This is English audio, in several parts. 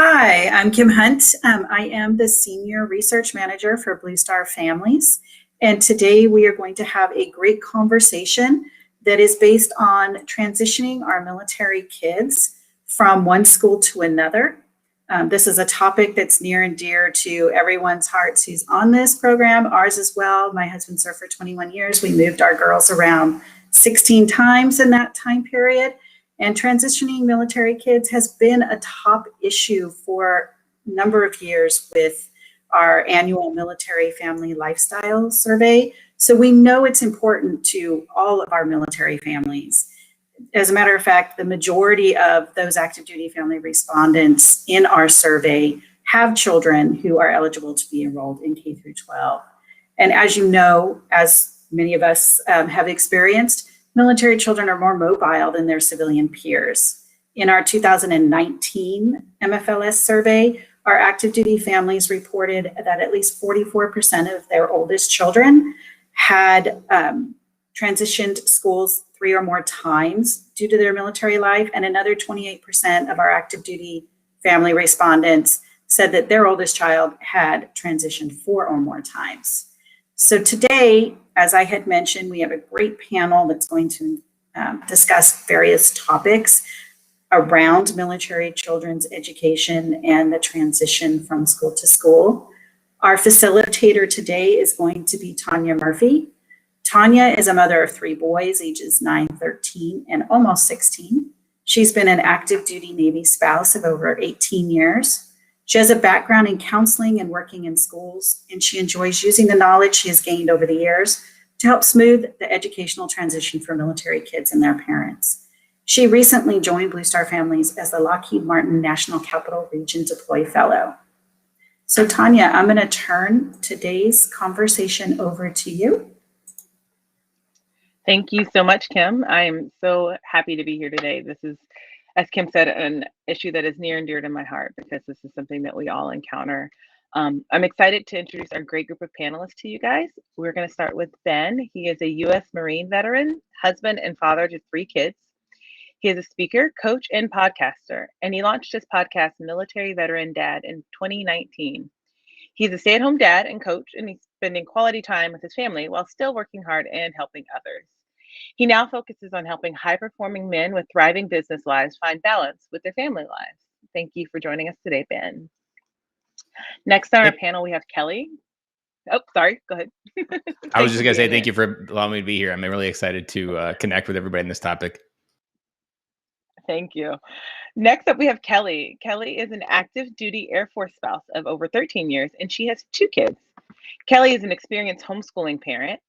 Hi, I'm Kim Hunt. I am the Senior Research Manager for Blue Star Families. And today we are going to have a great conversation that is based on transitioning our military kids from one school to another. This is a topic that's near and dear to everyone's hearts who's on this program, ours as well. My husband served for 21 years. We moved our girls around 16 times in that time period. And transitioning military kids has been a top issue for a number of years with our annual military family lifestyle survey. So we know it's important to all of our military families. As a matter of fact, the majority of those active duty family respondents in our survey have children who are eligible to be enrolled in K through 12. And as you know, as many of us have experienced, military children are more mobile than their civilian peers. In our 2019 MFLS survey, our active duty families reported that at least 44% of their oldest children had transitioned schools 3 or more times due to their military life, and another 28% of our active duty family respondents said that their oldest child had transitioned 4 or more times. So today, as I had mentioned, we have a great panel that's going to discuss various topics around military children's education and the transition from school to school. Our facilitator today is going to be Tonya Murphy. Tonya is a mother of 3 boys, ages 9, 13, and almost 16. She's been an active duty Navy spouse of over 18 years. She has a background in counseling and working in schools, and she enjoys using the knowledge she has gained over the years to help smooth the educational transition for military kids and their parents. She recently joined Blue Star Families as the Lockheed Martin National Capital Region Deploy Fellow. So Tonya, I'm going to turn today's conversation over to you. Thank you so much, Kim. I am so happy to be here today. This is, as Kim said, an issue that is near and dear to my heart because this is something that we all encounter. I'm excited to introduce our great group of panelists to you guys. We're going to start with Ben. He is a U.S. Marine veteran, husband, and father to 3 kids. He is a speaker, coach, and podcaster, and he launched his podcast, Military Veteran Dad, in 2019. He's a stay-at-home dad and coach, and he's spending quality time with his family while still working hard and helping others. He now focuses on helping high-performing men with thriving business lives find balance with their family lives. Thank you for joining us today, Ben. Next on our panel, we have Kelly. Oh, sorry, go ahead. I was just going to say thank you for allowing me to be here. I'm really excited to connect with everybody in this topic. Thank you. Next up, we have Kelly. Kelly is an active duty Air Force spouse of over 13 years, and she has 2 kids. Kelly is an experienced homeschooling parent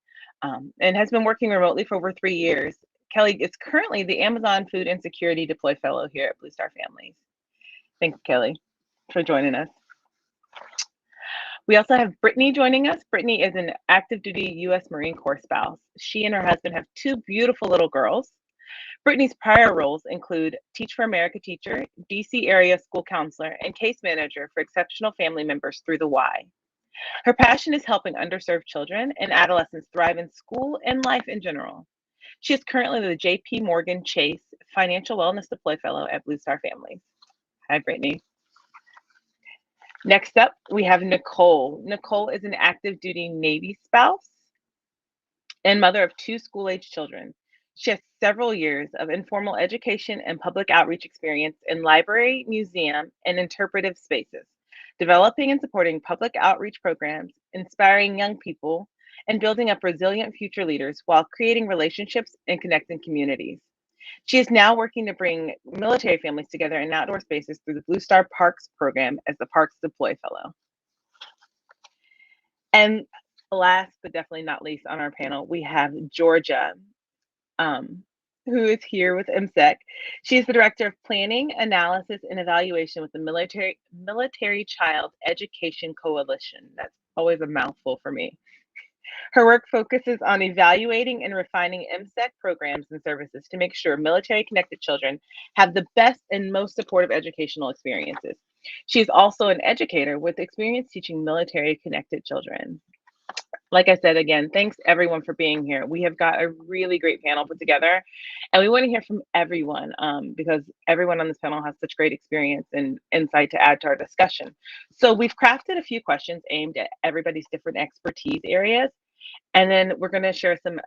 and has been working remotely for over 3 years. Kelly is currently the Amazon Food Insecurity Deploy Fellow here at Blue Star Families. Thanks, Kelly, for joining us. We also have Brittany joining us. Brittany is an active duty U.S. Marine Corps spouse. She and her husband have 2 beautiful little girls. Brittany's prior roles include Teach for America teacher, DC area school counselor, and case manager for exceptional family members through the Y. Her passion is helping underserved children and adolescents thrive in school and life in general. She is currently the J.P. Morgan Chase Financial Wellness Deploy Fellow at Blue Star Families. Hi, Brittany. Next up, we have Nicole. Nicole is an active duty Navy spouse and mother of 2 school-age children. She has several years of informal education and public outreach experience in library, museum, and interpretive spaces, developing and supporting public outreach programs, inspiring young people, and building up resilient future leaders while creating relationships and connecting communities. She is now working to bring military families together in outdoor spaces through the Blue Star Parks program as the Parks Deploy Fellow. And last but definitely not least on our panel, we have Georgia, who is here with MSEC. She is the Director of Planning, Analysis, and Evaluation with the Military Child Education Coalition. That's always a mouthful for me. Her work focuses on evaluating and refining MSEC programs and services to make sure military-connected children have the best and most supportive educational experiences. She is also an educator with experience teaching military-connected children. Like I said, again, thanks everyone for being here. We have got a really great panel put together, and we want to hear from everyone because everyone on this panel has such great experience and insight to add to our discussion. So we've crafted a few questions aimed at everybody's different expertise areas, and then we're going to share some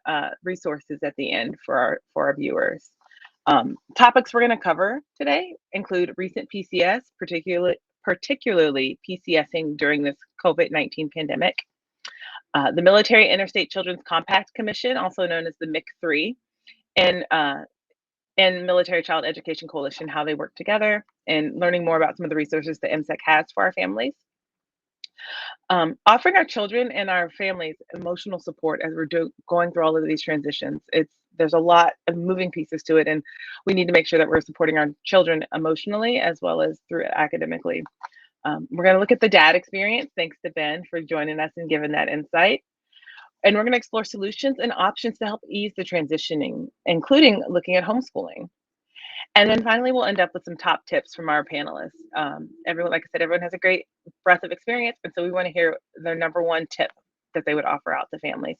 resources at the end for our viewers. Topics we're going to cover today include recent PCS, particularly PCSing during this COVID-19 pandemic, the Military Interstate Children's Compact Commission, also known as the MIC3, and Military Child Education Coalition, how they work together, and learning more about some of the resources that MSEC has for our families. Offering our children and our families emotional support as we're going through all of these transitions. There's a lot of moving pieces to it, and we need to make sure that we're supporting our children emotionally as well as through academically. We're going to look at the dad experience. Thanks to Ben for joining us and giving that insight. And we're going to explore solutions and options to help ease the transitioning, including looking at homeschooling. And then finally, we'll end up with some top tips from our panelists. Everyone, like I said, everyone has a great breadth of experience, and so we want to hear their number one tip that they would offer out to families.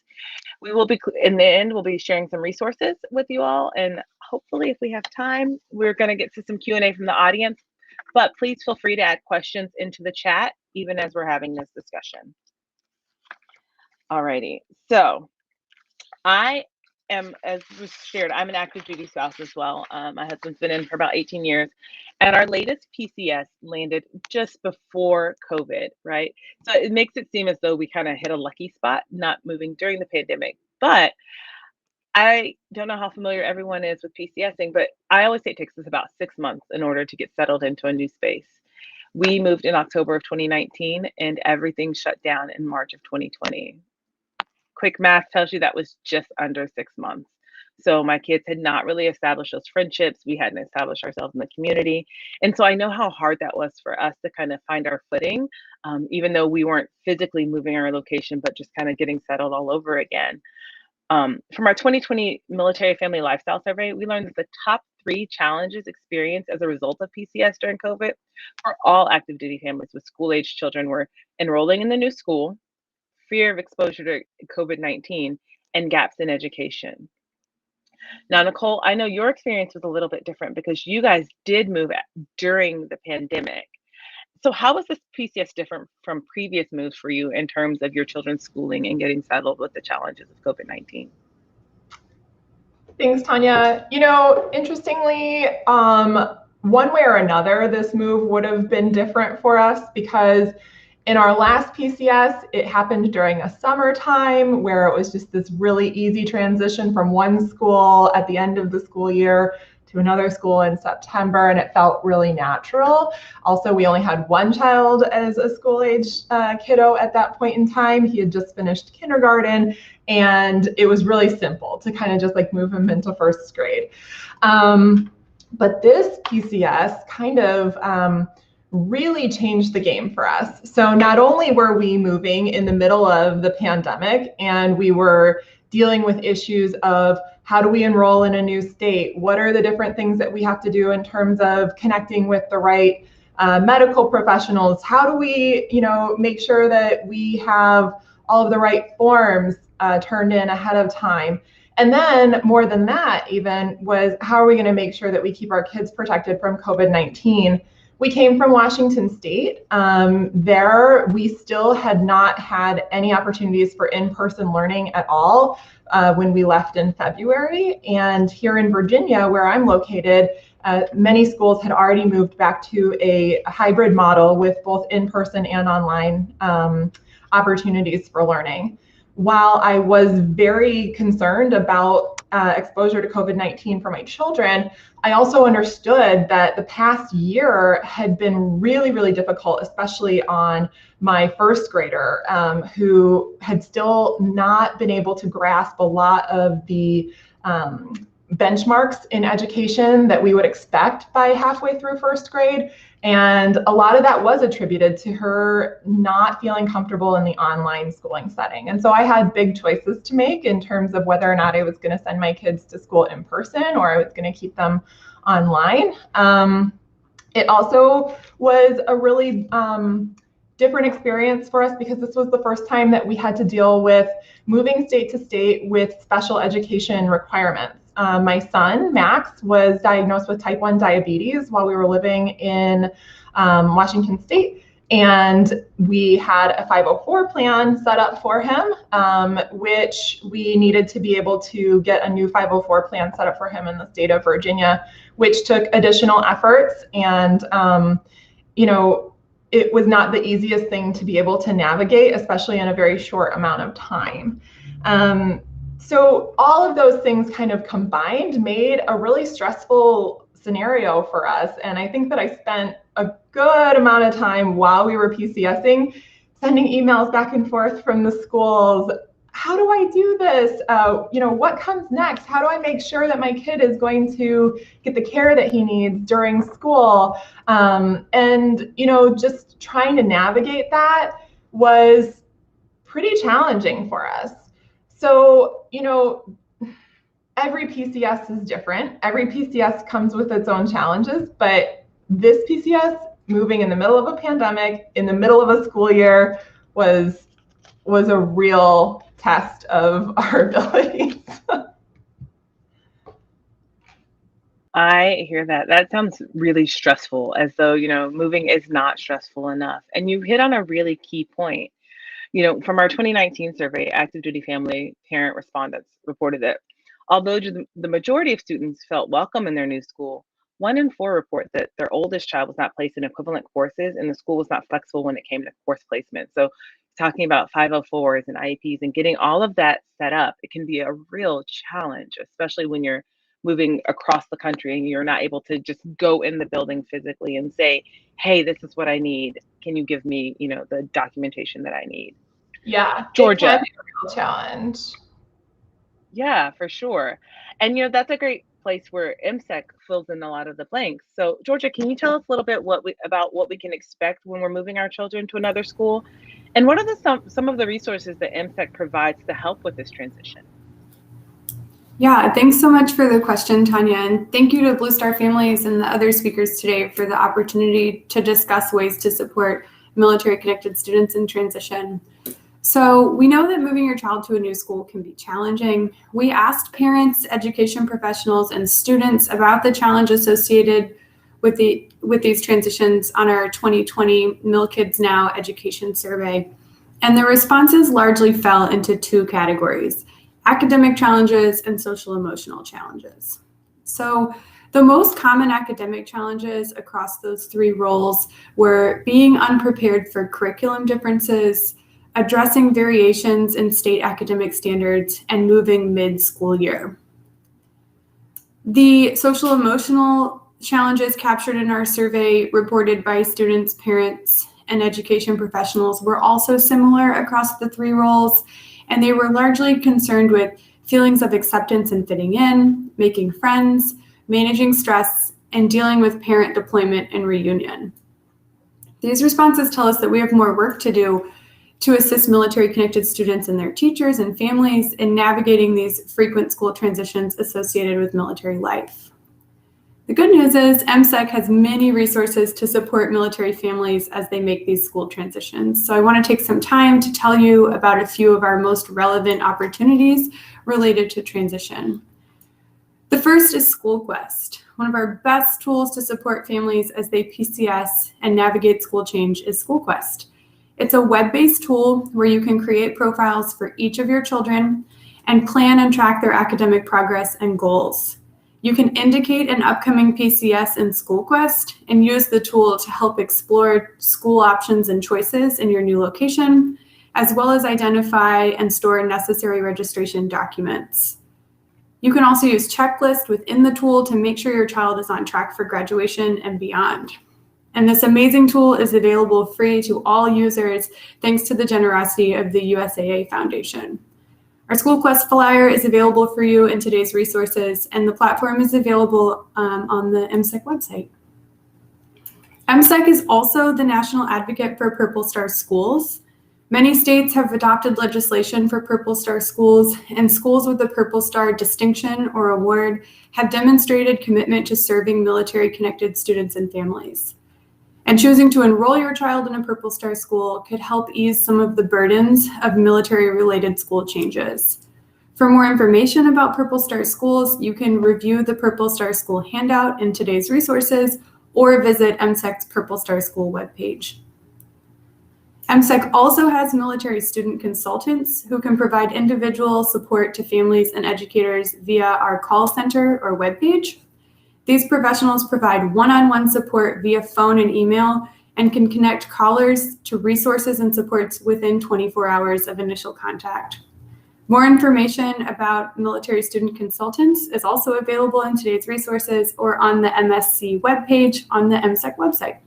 We will be, in the end, we'll be sharing some resources with you all, and hopefully, if we have time, we're going to get to some Q&A from the audience. But please feel free to add questions into the chat, even as we're having this discussion. Alrighty, so I am, as was shared, I'm an active duty spouse as well. My husband's been in for about 18 years, and our latest PCS landed just before COVID, right? So it makes it seem as though we kind of hit a lucky spot, not moving during the pandemic. But I don't know how familiar everyone is with PCSing, but I always say it takes us about 6 months in order to get settled into a new space. We moved in October of 2019, and everything shut down in March of 2020. Quick math tells you that was just under 6 months. So my kids had not really established those friendships. We hadn't established ourselves in the community. And so I know how hard that was for us to kind of find our footing, even though we weren't physically moving our location, but just kind of getting settled all over again. From our 2020 Military Family Lifestyle Survey, we learned that the top 3 challenges experienced as a result of PCS during COVID for all active duty families with school-age children were enrolling in the new school, fear of exposure to COVID-19, and gaps in education. Now, Nicole, I know your experience was a little bit different because you guys did move during the pandemic. So how was this PCS different from previous moves for you in terms of your children's schooling and getting settled with the challenges of COVID-19? Thanks, Tonya. You know, interestingly, one way or another, this move would have been different for us because in our last PCS, it happened during a summertime where it was just this really easy transition from one school at the end of the school year to another school in September, and it felt really natural. Also, we only had one child as a school-age kiddo at that point in time. He had just finished kindergarten, and it was really simple to kind of just like move him into first grade. But this PCS kind of really changed the game for us. So not only were we moving in the middle of the pandemic, and we were dealing with issues of how do we enroll in a new state? What are the different things that we have to do in terms of connecting with the right medical professionals? How do we, make sure that we have all of the right forms turned in ahead of time? And then more than that even was how are we going to make sure that we keep our kids protected from COVID-19? We came from Washington State. There, we still had not had any opportunities for in-person learning at all when we left in February. And here in Virginia, where I'm located, many schools had already moved back to a hybrid model with both in-person and online opportunities for learning. While I was very concerned about exposure to COVID-19 for my children, I also understood that the past year had been really, really difficult, especially on my first grader, who had still not been able to grasp a lot of the benchmarks in education that we would expect by halfway through first grade. And a lot of that was attributed to her not feeling comfortable in the online schooling setting. And so I had big choices to make in terms of whether or not I was going to send my kids to school in person or I was going to keep them online. It also was a really different experience for us because this was the first time that we had to deal with moving state to state with special education requirements. My son, Max, was diagnosed with type 1 diabetes while we were living in Washington State. And we had a 504 plan set up for him, which we needed to be able to get a new 504 plan set up for him in the state of Virginia, which took additional efforts. And, it was not the easiest thing to be able to navigate, especially in a very short amount of time. So all of those things kind of combined made a really stressful scenario for us. And I think that I spent a good amount of time while we were PCSing, sending emails back and forth from the schools. How do I do this? What comes next? How do I make sure that my kid is going to get the care that he needs during school? Just trying to navigate that was pretty challenging for us. So, every PCS is different. Every PCS comes with its own challenges, but this PCS, moving in the middle of a pandemic, in the middle of a school year, was a real test of our abilities. I hear that. That sounds really stressful, as though, moving is not stressful enough. And you hit on a really key point. From our 2019 survey, active duty family parent respondents reported that although the majority of students felt welcome in their new school, 1 in 4 report that their oldest child was not placed in equivalent courses and the school was not flexible when it came to course placement. So talking about 504s and IEPs and getting all of that set up, it can be a real challenge, especially when you're moving across the country and you're not able to just go in the building physically and say, hey, this is what I need. Can you give me, the documentation that I need? Yeah, Georgia. It can be a real challenge. Yeah, for sure. And, that's a great place where MSEC fills in a lot of the blanks. So, Georgia, can you tell us a little bit about what we can expect when we're moving our children to another school? And what are some of the resources that MSEC provides to help with this transition? Yeah, thanks so much for the question, Tonya. And thank you to Blue Star Families and the other speakers today for the opportunity to discuss ways to support military-connected students in transition. So we know that moving your child to a new school can be challenging. We asked parents, education professionals, and students about the challenge associated with these transitions on our 2020 Milkids Now education survey. And the responses largely fell into 2 categories: academic challenges and social emotional challenges. So the most common academic challenges across those 3 roles were being unprepared for curriculum differences, addressing variations in state academic standards, and moving mid-school year. The social emotional challenges captured in our survey reported by students, parents, and education professionals were also similar across the 3 roles, and they were largely concerned with feelings of acceptance and fitting in, making friends, managing stress, and dealing with parent deployment and reunion. These responses tell us that we have more work to do to assist military-connected students and their teachers and families in navigating these frequent school transitions associated with military life. The good news is MSEC has many resources to support military families as they make these school transitions. So I want to take some time to tell you about a few of our most relevant opportunities related to transition. The first is SchoolQuest. One of our best tools to support families as they PCS and navigate school change is SchoolQuest. It's a web-based tool where you can create profiles for each of your children and plan and track their academic progress and goals. You can indicate an upcoming PCS in SchoolQuest and use the tool to help explore school options and choices in your new location, as well as identify and store necessary registration documents. You can also use checklists within the tool to make sure your child is on track for graduation and beyond. And this amazing tool is available free to all users thanks to the generosity of the USAA Foundation. Our SchoolQuest flyer is available for you in today's resources, and the platform is available on the MSEC website. MSEC is also the national advocate for Purple Star schools. Many states have adopted legislation for Purple Star schools, and schools with the Purple Star distinction or award have demonstrated commitment to serving military-connected students and families. And choosing to enroll your child in a Purple Star school could help ease some of the burdens of military-related school changes. For more information about Purple Star schools, you can review the Purple Star School handout in today's resources or visit MSEC's Purple Star School webpage. MSEC also has military student consultants who can provide individual support to families and educators via our call center or webpage. These professionals provide one-on-one support via phone and email and can connect callers to resources and supports within 24 hours of initial contact. More information about military student consultants is also available in today's resources or on the MSC webpage on the MSEC website.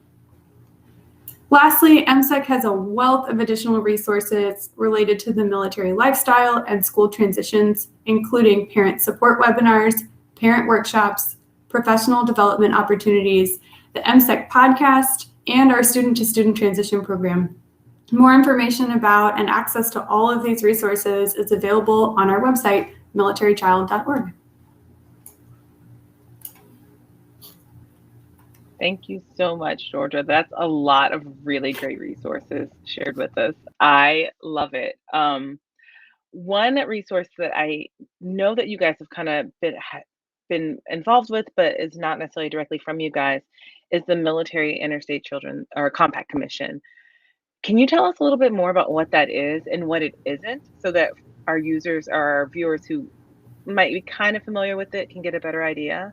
Lastly, MSEC has a wealth of additional resources related to the military lifestyle and school transitions, including parent support webinars, parent workshops, professional development opportunities, the MSEC podcast, and our student-to-student transition program. More information about and access to all of these resources is available on our website, militarychild.org. Thank you so much, Georgia. That's a lot of really great resources shared with us. I love it. One resource that I know that you guys have kind of been involved with, but is not necessarily directly from you guys, is the Military Interstate Children or Compact Commission. Can you tell us a little bit more about what that is and what it isn't, so that our users or our viewers who might be kind of familiar with it can get a better idea?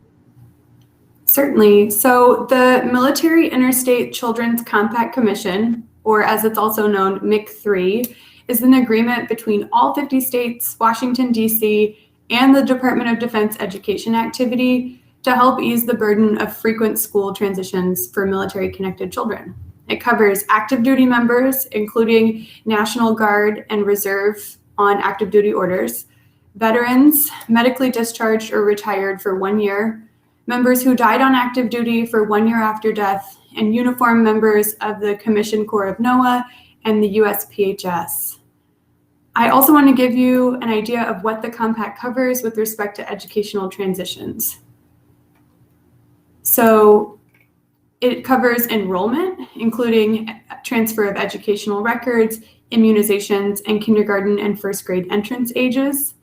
Certainly. So the Military Interstate Children's Compact Commission, or as it's also known, MIC3, is an agreement between all 50 states, Washington, D.C., and the Department of Defense Education Activity to help ease the burden of frequent school transitions for military-connected children. It covers active duty members, including National Guard and Reserve on active duty orders, veterans, medically discharged or retired for 1 year, members who died on active duty for 1 year after death, and uniformed members of the Commissioned Corps of NOAA and the USPHS. I also want to give you an idea of what the compact covers with respect to educational transitions. So it covers enrollment, including transfer of educational records, immunizations, and kindergarten and first grade entrance ages.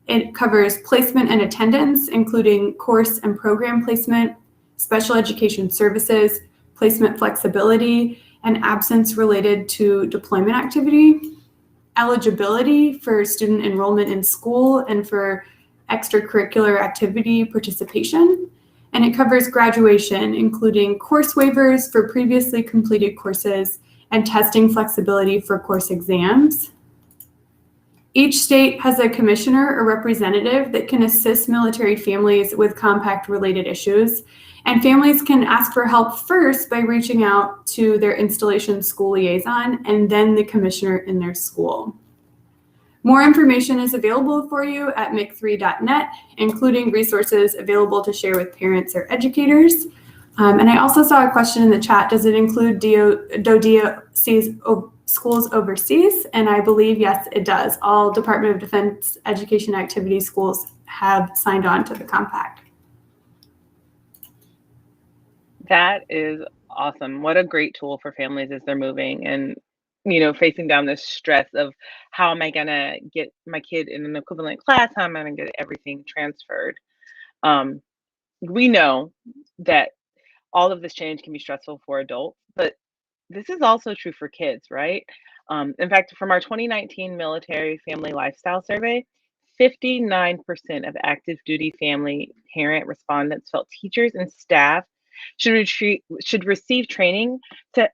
It covers placement and attendance, including course and program placement, special education services, placement flexibility, and absence related to deployment activity, eligibility for student enrollment in school and for extracurricular activity participation. And it covers graduation, including course waivers for previously completed courses and testing flexibility for course exams. Each state has a commissioner or representative that can assist military families with compact-related issues, and families can ask for help first by reaching out to their installation school liaison and then the commissioner in their school. More information is available for you at mic3.net, including resources available to share with parents or educators. And I also saw a question in the chat, does it include DODC's schools overseas? And I believe, yes, it does. All Department of Defense Education Activity schools have signed on to the compact. That is awesome. What a great tool for families as they're moving and, you know, facing down this stress of how am I going to get my kid in an equivalent class? How am I going to get everything transferred? We know that all of this change can be stressful for adults, but this is also true for kids, right? In fact, from our 2019 Military Family Lifestyle Survey, 59% of active duty family parent respondents felt teachers and staff should receive training to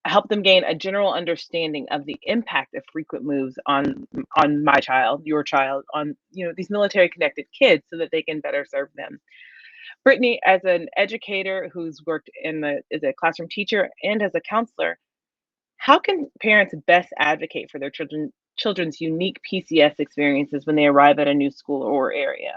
help them gain a general understanding of the impact of frequent moves on my child, your child, on these military connected kids, so that they can better serve them. Brittany, as an educator who's worked as a classroom teacher and as a counselor, how can parents best advocate for their children's unique PCS experiences when they arrive at a new school or area?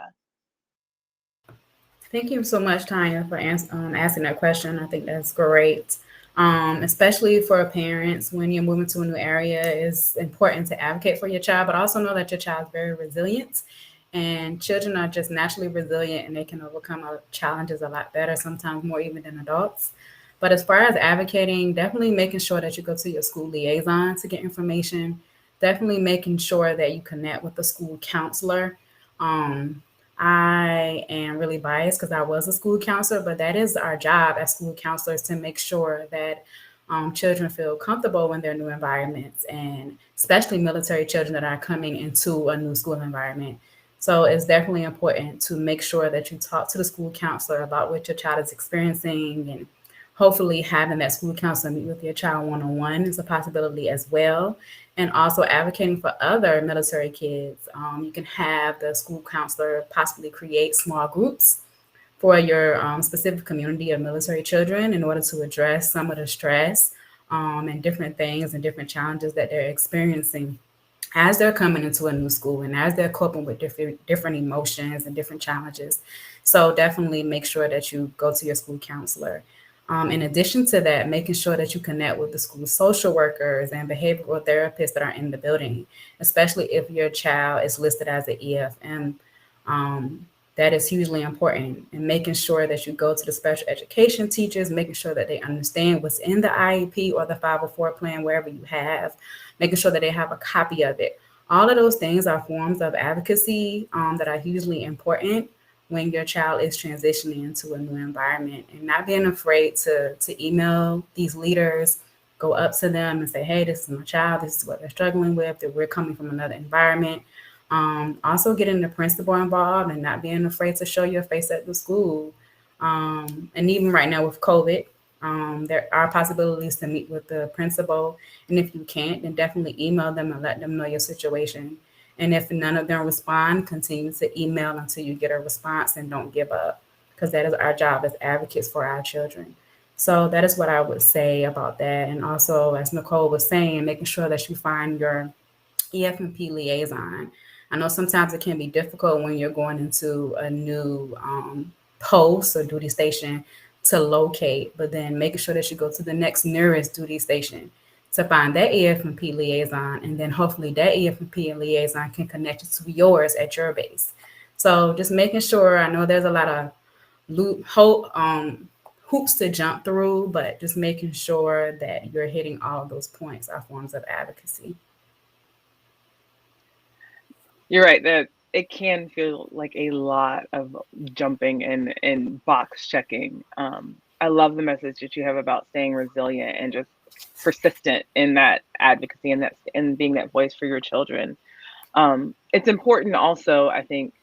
Thank you so much, Tonya, for asking that question. I think that's great. Especially for parents, when you're moving to a new area, it's important to advocate for your child, but also know that your child is very resilient. And children are just naturally resilient, and they can overcome challenges a lot better, sometimes more even than adults. But as far as advocating, definitely making sure that you go to your school liaison to get information. Definitely making sure that you connect with the school counselor. I am really biased because I was a school counselor, but that is our job as school counselors to make sure that children feel comfortable in their new environments, and especially military children that are coming into a new school environment. So it's definitely important to make sure that you talk to the school counselor about what your child is experiencing, and hopefully having that school counselor meet with your child one-on-one is a possibility as well. And also advocating for other military kids. You can have the school counselor possibly create small groups for your specific community of military children in order to address some of the stress and different things and different challenges that they're experiencing as they're coming into a new school and as they're coping with different emotions and different challenges. So definitely make sure that you go to your school counselor. In addition to that, making sure that you connect with the school social workers and behavioral therapists that are in the building, especially if your child is listed as an EFM. That is hugely important. And making sure that you go to the special education teachers, making sure that they understand what's in the IEP or the 504 plan, wherever you have, making sure that they have a copy of it. All of those things are forms of advocacy that are hugely important when your child is transitioning into a new environment, and not being afraid to email these leaders, go up to them and say, hey, this is my child, this is what they're struggling with, that we're coming from another environment. Also getting the principal involved and not being afraid to show your face at the school. And even right now with COVID, there are possibilities to meet with the principal. And if you can't, then definitely email them and let them know your situation. And if none of them respond, continue to email until you get a response, and don't give up, because that is our job as advocates for our children. So that is what I would say about that. And also, as Nicole was saying, making sure that you find your Efmp liaison. I know sometimes it can be difficult when you're going into a new post or duty station to locate, but then making sure that you go to the next nearest duty station to find that Efmp liaison, and then hopefully that Efmp liaison can connect you to yours at your base. So just making sure, I know there's a lot of hoops to jump through, but just making sure that you're hitting all of those points are forms of advocacy. You're right that it can feel like a lot of jumping and box checking. I love the message that you have about staying resilient and just persistent in that advocacy and being that voice for your children. It's important also, I think,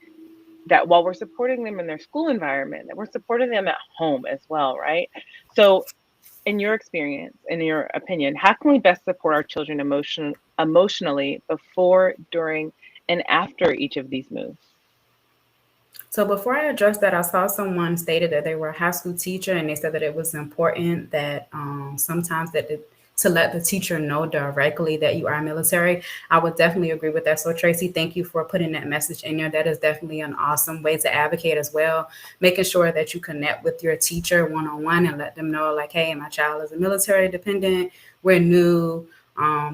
that while we're supporting them in their school environment, that we're supporting them at home as well, right? So in your experience, in your opinion, how can we best support our children emotionally before, during, and after each of these moves? So before I address that, I saw someone stated that they were a high school teacher, and they said that it was important that sometimes to let the teacher know directly that you are military. I would definitely agree with that. So Tracy, thank you for putting that message in there. That is definitely an awesome way to advocate as well. Making sure that you connect with your teacher one-on-one and let them know, like, hey, my child is a military dependent. We're new.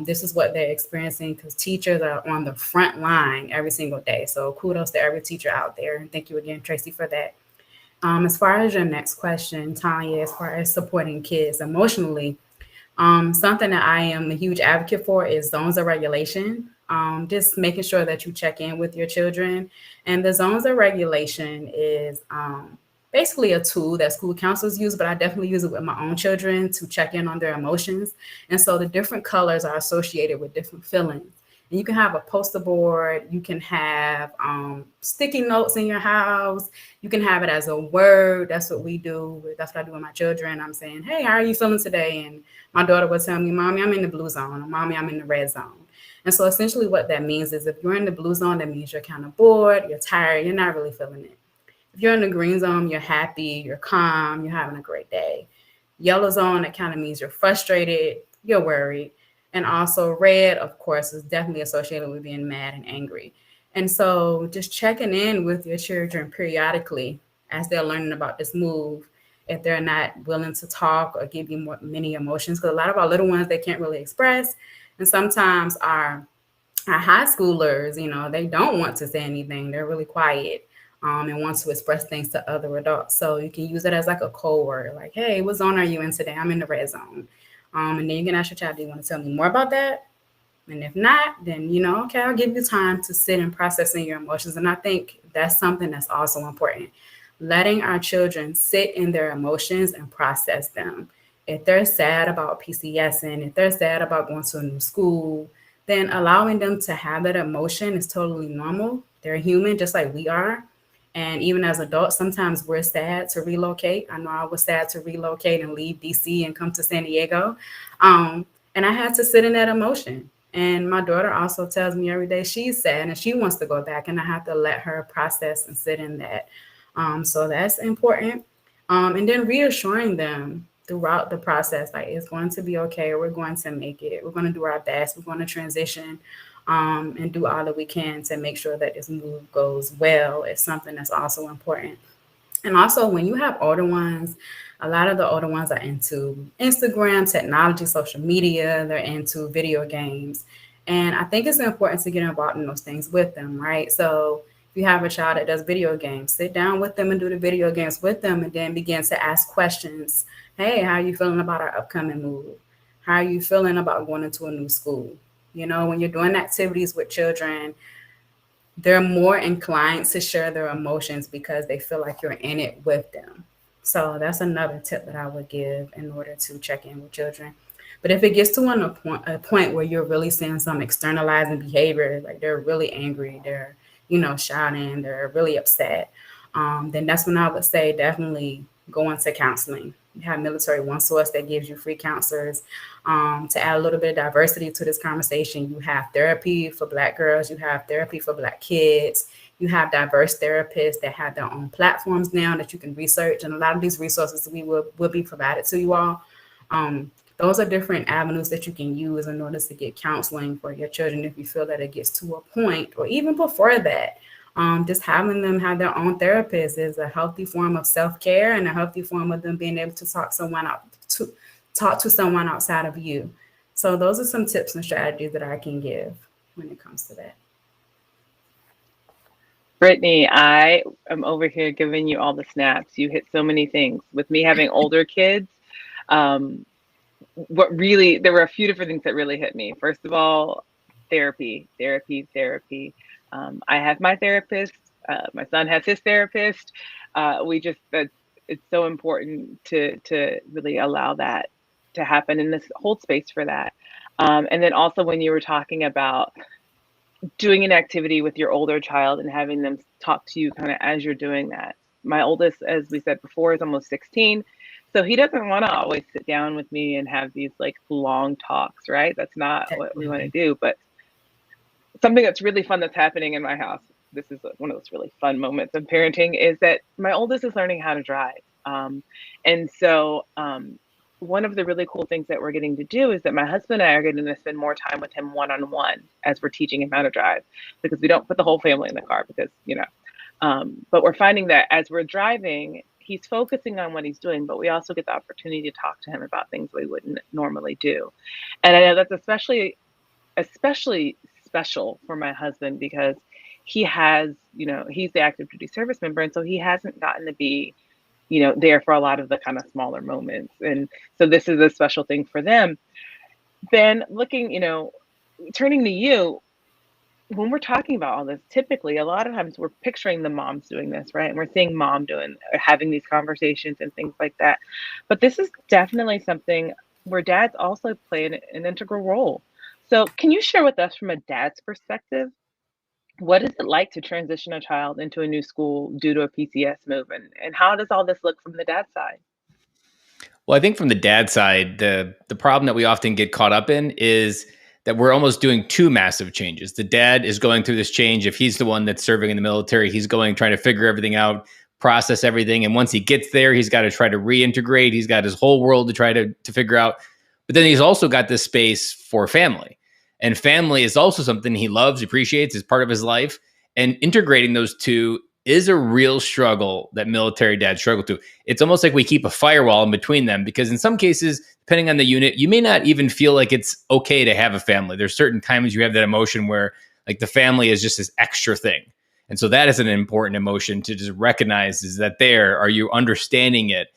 This is what they're experiencing, because teachers are on the front line every single day. So kudos to every teacher out there. And thank you again, Tracy, for that. As far as your next question, Tonya, as far as supporting kids emotionally, something that I am a huge advocate for is zones of regulation. Just making sure that you check in with your children. And the zones of regulation is basically a tool that school counselors use, but I definitely use it with my own children to check in on their emotions. And so the different colors are associated with different feelings. And you can have a poster board, you can have sticky notes in your house, you can have it as a word. That's what we do. That's what I do with my children. I'm saying, hey, how are you feeling today? And my daughter would tell me, Mommy, I'm in the blue zone, or Mommy, I'm in the red zone. And so essentially what that means is if you're in the blue zone, that means you're kind of bored, you're tired, you're not really feeling it. If you're in the green zone, you're happy, you're calm, you're having a great day. Yellow zone, that kind of means you're frustrated, you're worried. And also red, of course, is definitely associated with being mad and angry. And so just checking in with your children periodically as they're learning about this move, if they're not willing to talk or give you many emotions, because a lot of our little ones, they can't really express. And sometimes our high schoolers, they don't want to say anything. They're really quiet. and want to express things to other adults. So you can use it as like a code word, like, hey, what zone are you in today? I'm in the red zone. And then you can ask your child, do you want to tell me more about that? And if not, then, okay, I'll give you time to sit and process in your emotions. And I think that's something that's also important. Letting our children sit in their emotions and process them. If they're sad about PCSing, if they're sad about going to a new school, then allowing them to have that emotion is totally normal. They're human, just like we are. And even as adults, sometimes we're sad to relocate. I know I was sad to relocate and leave DC and come to San Diego. And I had to sit in that emotion. And my daughter also tells me every day she's sad and she wants to go back, and I have to let her process and sit in that. So that's important. And then reassuring them throughout the process, like, it's going to be okay. We're going to make it. We're going to do our best. We're going to transition and do all that we can to make sure that this move goes well. It's something that's also important. And also, when you have older ones, a lot of the older ones are into Instagram, technology, social media. They're into video games. And I think it's important to get involved in those things with them, right? So if you have a child that does video games, sit down with them and do the video games with them, and then begin to ask questions. Hey, how are you feeling about our upcoming move? How are you feeling about going into a new school? When you're doing activities with children, they're more inclined to share their emotions because they feel like you're in it with them. So that's another tip that I would give in order to check in with children. But if it gets to a point where you're really seeing some externalizing behavior, like they're really angry, they're, shouting, they're really upset, then that's when I would say definitely go into counseling. You have Military One Source that gives you free counselors. To add a little bit of diversity to this conversation, you have therapy for Black girls, you have therapy for Black kids, you have diverse therapists that have their own platforms now that you can research, and a lot of these resources will be provided to you all. Those are different avenues that you can use in order to get counseling for your children if you feel that it gets to a point, or even before that. Just having them have their own therapist is a healthy form of self-care and a healthy form of them being able to talk to someone outside of you. So those are some tips and strategies that I can give when it comes to that. Brittany, I am over here giving you all the snaps. You hit so many things. With me having older kids, there were a few different things that really hit me. First of all, therapy. I have my therapist. My son has his therapist. It's so important to really allow that to happen and this hold space for that. And then also when you were talking about doing an activity with your older child and having them talk to you kind of as you're doing that. My oldest, as we said before, is almost 16. So he doesn't want to always sit down with me and have these like long talks, right? That's not what we want to do. But something that's really fun that's happening in my house, this is one of those really fun moments of parenting, is that my oldest is learning how to drive. And so one of the really cool things that we're getting to do is that my husband and I are getting to spend more time with him one-on-one as we're teaching him how to drive, because we don't put the whole family in the car because, but we're finding that as we're driving, he's focusing on what he's doing, but we also get the opportunity to talk to him about things we wouldn't normally do. And I know that's especially special for my husband because he has, he's the active duty service member. And so he hasn't gotten to be, there for a lot of the kind of smaller moments. And so this is a special thing for them. Then looking, turning to you, when we're talking about all this, typically a lot of times we're picturing the moms doing this, right? And we're seeing mom having these conversations and things like that. But this is definitely something where dads also play an integral role. So can you share with us from a dad's perspective, what is it like to transition a child into a new school due to a PCS move? And how does all this look from the dad's side? Well, I think from the dad side, the problem that we often get caught up in is that we're almost doing two massive changes. The dad is going through this change. If he's the one that's serving in the military, he's trying to figure everything out, process everything. And once he gets there, he's got to try to reintegrate. He's got his whole world to try to figure out. But then he's also got this space for family. And family is also something he loves, appreciates, is part of his life. And integrating those two is a real struggle that military dads struggle to. It's almost like we keep a firewall in between them, because in some cases, depending on the unit, you may not even feel like it's okay to have a family. There's certain times you have that emotion where like the family is just this extra thing. And so that is an important emotion to just recognize, is that there, are you understanding it?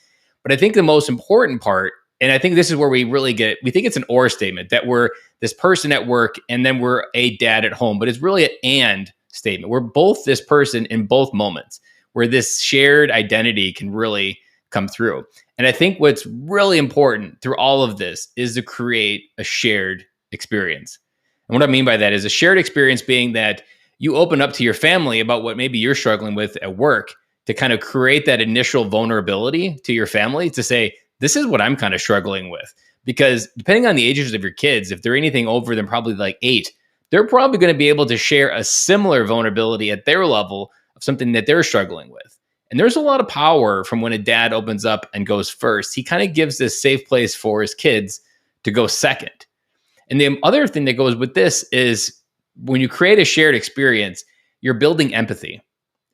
But I think the most important part, and I think this is where we really we think it's an or statement, that we're this person at work and then we're a dad at home, but it's really an and statement. We're both this person in both moments, where this shared identity can really come through. And I think what's really important through all of this is to create a shared experience. And what I mean by that is a shared experience being that you open up to your family about what maybe you're struggling with at work, to kind of create that initial vulnerability to your family to say, this is what I'm kind of struggling with. Because depending on the ages of your kids, if they're anything over than probably like 8, they're probably going to be able to share a similar vulnerability at their level of something that they're struggling with. And there's a lot of power from when a dad opens up and goes first. He kind of gives this safe place for his kids to go second. And the other thing that goes with this is when you create a shared experience, you're building empathy.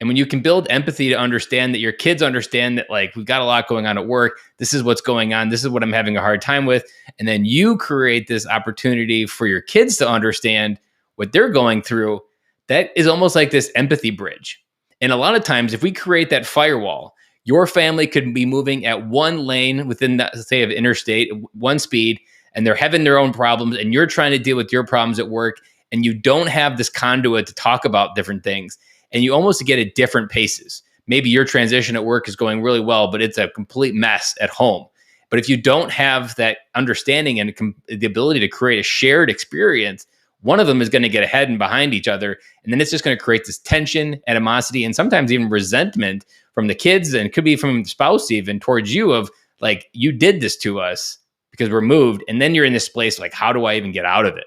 And when you can build empathy to understand that your kids understand that, like, we've got a lot going on at work, this is what's going on, this is what I'm having a hard time with, and then you create this opportunity for your kids to understand what they're going through, that is almost like this empathy bridge. And a lot of times, if we create that firewall, your family could be moving at one lane within that, say, of interstate, one speed, and they're having their own problems, and you're trying to deal with your problems at work, and you don't have this conduit to talk about different things. And you almost get at different paces. Maybe your transition at work is going really well, but it's a complete mess at home. But if you don't have that understanding and the ability to create a shared experience, one of them is going to get ahead and behind each other. And then it's just going to create this tension, animosity, and sometimes even resentment from the kids, and could be from the spouse even, towards you, of like, you did this to us because we're moved. And then you're in this place like, how do I even get out of it?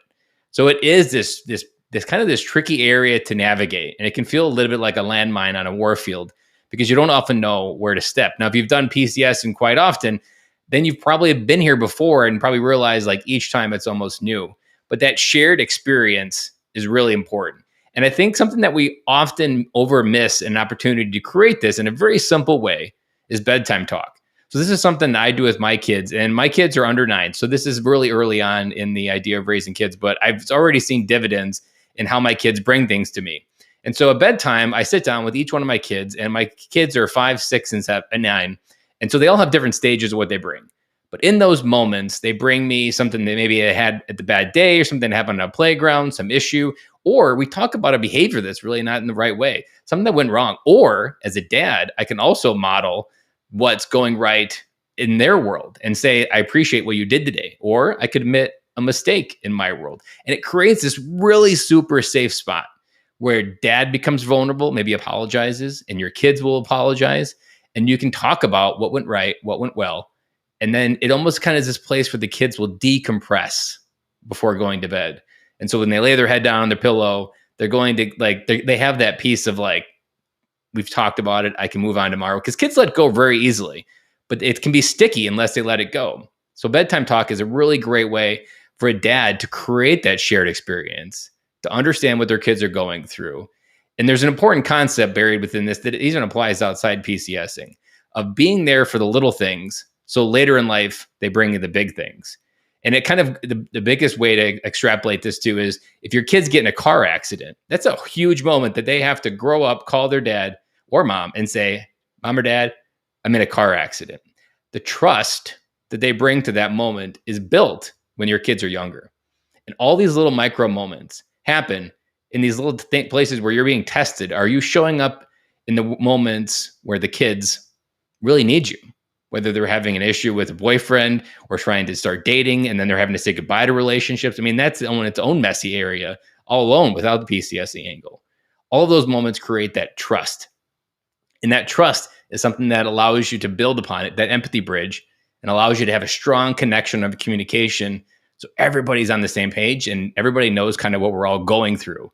So it is this kind of this tricky area to navigate. And it can feel a little bit like a landmine on a warfield, because you don't often know where to step. Now, if you've done PCS and quite often, then you've probably been here before and probably realized, like, each time it's almost new. But that shared experience is really important. And I think something that we often overmiss an opportunity to create this in a very simple way is bedtime talk. So this is something that I do with my kids, and my kids are under 9. So this is really early on in the idea of raising kids, but I've already seen dividends in how my kids bring things to me. And so at bedtime, I sit down with each one of my kids, and my kids are 5, 6, and 7, and 9. And so they all have different stages of what they bring. But in those moments, they bring me something that maybe I had at the bad day, or something that happened on a playground, some issue, or we talk about a behavior that's really not in the right way, something that went wrong. Or as a dad, I can also model what's going right in their world and say, I appreciate what you did today. Or I could admit a mistake in my world. And it creates this really super safe spot where dad becomes vulnerable, maybe apologizes, and your kids will apologize. And you can talk about what went right, what went well. And then it almost kind of is this place where the kids will decompress before going to bed. And so when they lay their head down on their pillow, they're going to, like, they have that piece of, like, we've talked about it, I can move on tomorrow. Because kids let go very easily, but it can be sticky unless they let it go. So bedtime talk is a really great way for a dad to create that shared experience, to understand what their kids are going through. And there's an important concept buried within this that even applies outside PCSing, of being there for the little things, so later in life, they bring you the big things. And it kind of, the biggest way to extrapolate this to is, if your kids get in a car accident, that's a huge moment that they have to grow up, call their dad or mom and say, Mom or Dad, I'm in a car accident. The trust that they bring to that moment is built when your kids are younger. And all these little micro moments happen in these little places where you're being tested. Are you showing up in the moments where the kids really need you? Whether they're having an issue with a boyfriend or trying to start dating, and then they're having to say goodbye to relationships. I mean, that's on its own messy area all alone without the PCSing angle. All of those moments create that trust. And that trust is something that allows you to build upon it, that empathy bridge, and allows you to have a strong connection of communication. So everybody's on the same page and everybody knows kind of what we're all going through.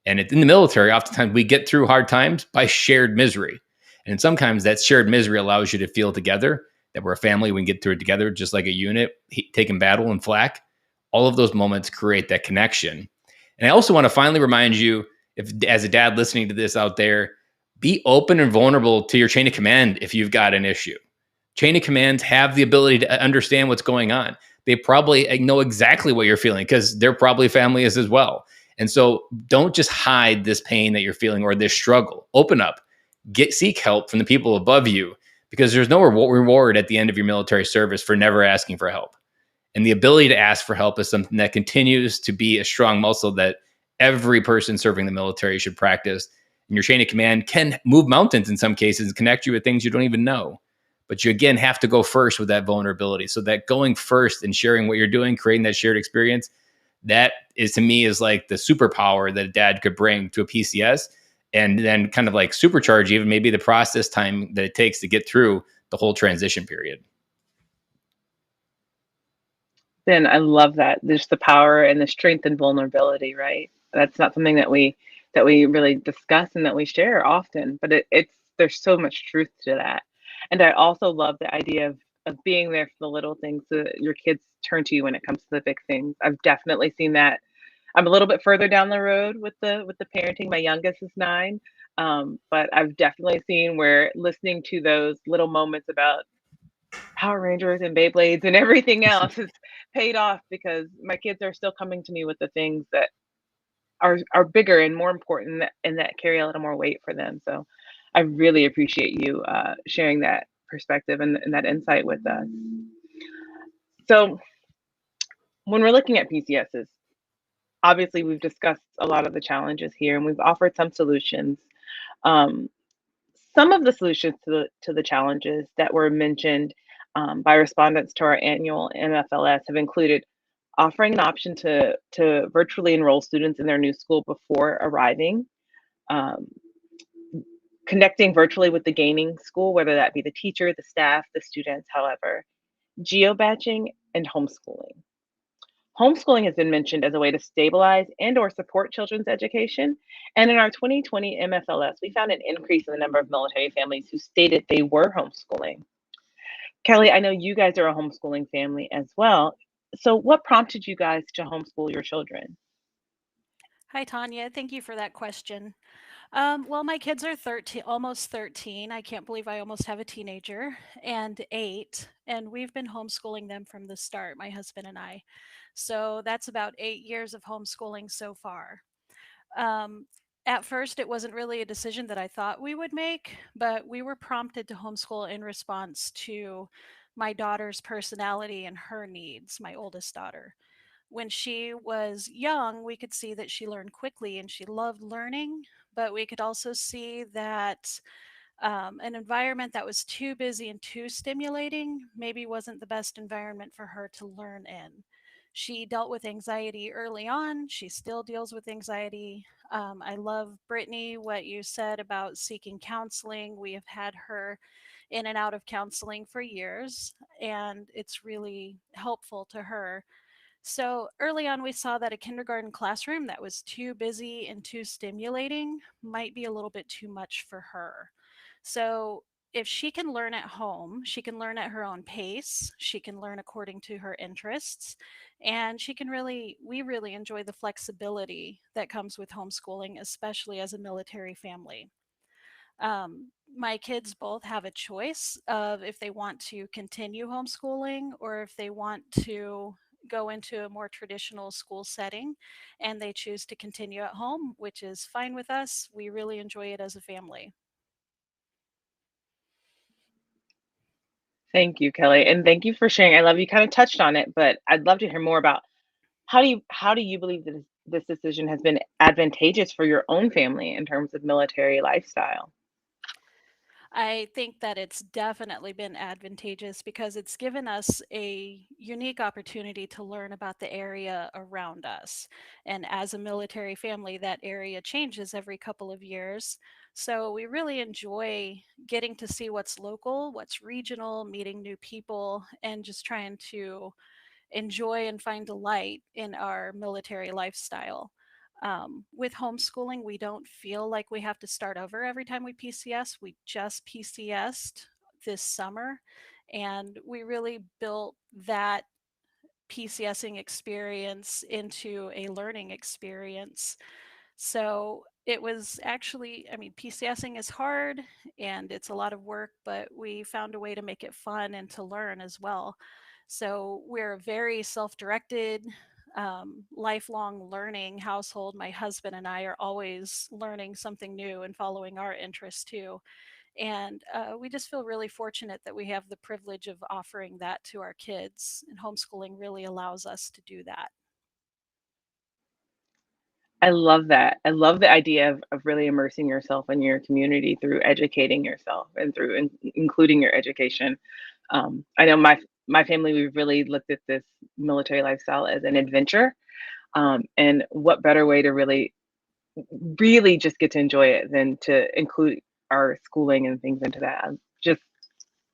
And in the military, oftentimes we get through hard times by shared misery. And sometimes that shared misery allows you to feel together, that we're a family, we can get through it together, just like a unit, taking battle and flak. All of those moments create that connection. And I also want to finally remind you, if as a dad listening to this out there, be open and vulnerable to your chain of command if you've got an issue. Chain of commands have the ability to understand what's going on. They probably know exactly what you're feeling because they're probably family as well. And so don't just hide this pain that you're feeling or this struggle. Open up, seek help from the people above you, because there's no reward at the end of your military service for never asking for help. And the ability to ask for help is something that continues to be a strong muscle that every person serving the military should practice. And your chain of command can move mountains in some cases and connect you with things you don't even know. But you, again, have to go first with that vulnerability. So that going first and sharing what you're doing, creating that shared experience, that is, to me, is like the superpower that a dad could bring to a PCS, and then kind of like supercharge even maybe the process time that it takes to get through the whole transition period. Then I love that. There's the power and the strength and vulnerability, right? That's not something that we really discuss and that we share often, but it's there's so much truth to that. And I also love the idea of being there for the little things so that your kids turn to you when it comes to the big things. I've definitely seen that. I'm a little bit further down the road with the parenting. My youngest is 9, but I've definitely seen where listening to those little moments about Power Rangers and Beyblades and everything else has paid off, because my kids are still coming to me with the things that are bigger and more important and that carry a little more weight for them. So I really appreciate you sharing that perspective and that insight with us. So when we're looking at PCSs, obviously we've discussed a lot of the challenges here and we've offered some solutions. Some of the solutions to the challenges that were mentioned by respondents to our annual MFLS have included offering an option to virtually enroll students in their new school before arriving, connecting virtually with the gaining school, whether that be the teacher, the staff, the students, however, geobadging, and homeschooling. Homeschooling has been mentioned as a way to stabilize and or support children's education. And in our 2020 MFLS, we found an increase in the number of military families who stated they were homeschooling. Kelly, I know you guys are a homeschooling family as well. So what prompted you guys to homeschool your children? Hi, Tonya. Thank you for that question. Well, my kids are 13, almost 13. I can't believe I almost have a teenager, and 8. And we've been homeschooling them from the start, my husband and I. So that's about 8 years of homeschooling so far. At first, it wasn't really a decision that I thought we would make, but we were prompted to homeschool in response to my daughter's personality and her needs, my oldest daughter. When she was young, we could see that she learned quickly and she loved learning, but we could also see that an environment that was too busy and too stimulating maybe wasn't the best environment for her to learn in. She dealt with anxiety early on. She still deals with anxiety. I love, Brittany, what you said about seeking counseling. We have had her in and out of counseling for years, and it's really helpful to her. So early on, we saw that a kindergarten classroom that was too busy and too stimulating might be a little bit too much for her. So if she can learn at home, she can learn at her own pace, she can learn according to her interests, and we really enjoy the flexibility that comes with homeschooling, especially as a military family. My kids both have a choice of if they want to continue homeschooling or if they want to go into a more traditional school setting, and they choose to continue at home, which is fine with us. We really enjoy it as a family. Thank you, Kelly, and thank you for sharing. I love you kind of touched on it, but I'd love to hear more about how do you believe that this decision has been advantageous for your own family in terms of military lifestyle? I think that it's definitely been advantageous because it's given us a unique opportunity to learn about the area around us. And as a military family, that area changes every couple of years. So we really enjoy getting to see what's local, what's regional, meeting new people, and just trying to enjoy and find delight in our military lifestyle. With homeschooling, we don't feel like we have to start over every time we PCS. We just PCSed this summer, and we really built that PCSing experience into a learning experience. So it was actually, I mean, PCSing is hard and it's a lot of work, but we found a way to make it fun and to learn as well. So we're very self directed. lifelong learning household. My husband and I are always learning something new and following our interests too. And we just feel really fortunate that we have the privilege of offering that to our kids. And homeschooling really allows us to do that. I love that. I love the idea of really immersing yourself in your community through educating yourself and through including your education. I know my family, we've really looked at this military lifestyle as an adventure. And what better way to really, really just get to enjoy it than to include our schooling and things into that.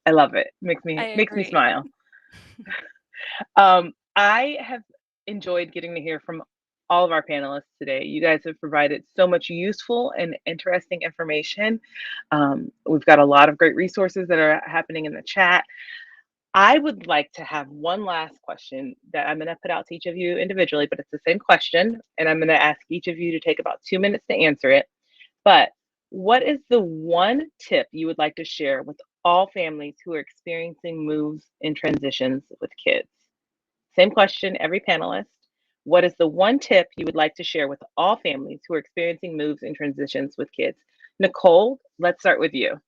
I love it. Makes me agree. smile. I have enjoyed getting to hear from all of our panelists today. You guys have provided so much useful and interesting information. We've got a lot of great resources that are happening in the chat. I would like to have one last question that I'm going to put out to each of you individually, but it's the same question. And I'm going to ask each of you to take about 2 minutes to answer it. But what is the one tip you would like to share with all families who are experiencing moves and transitions with kids? Same question, every panelist. What is the one tip you would like to share with all families who are experiencing moves and transitions with kids? Nicole, let's start with you.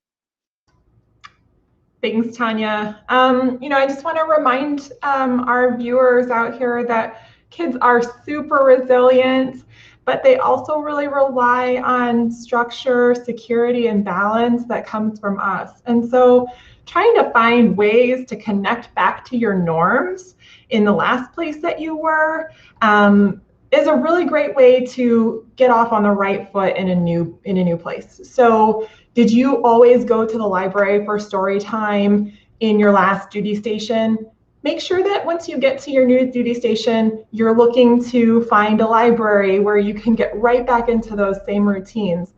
Thanks, Tonya. I just want to remind our viewers out here that kids are super resilient, but they also really rely on structure, security, and balance that comes from us. And so trying to find ways to connect back to your norms in the last place that you were is a really great way to get off on the right foot in a new place. So did you always go to the library for story time in your last duty station? Make sure that once you get to your new duty station, you're looking to find a library where you can get right back into those same routines.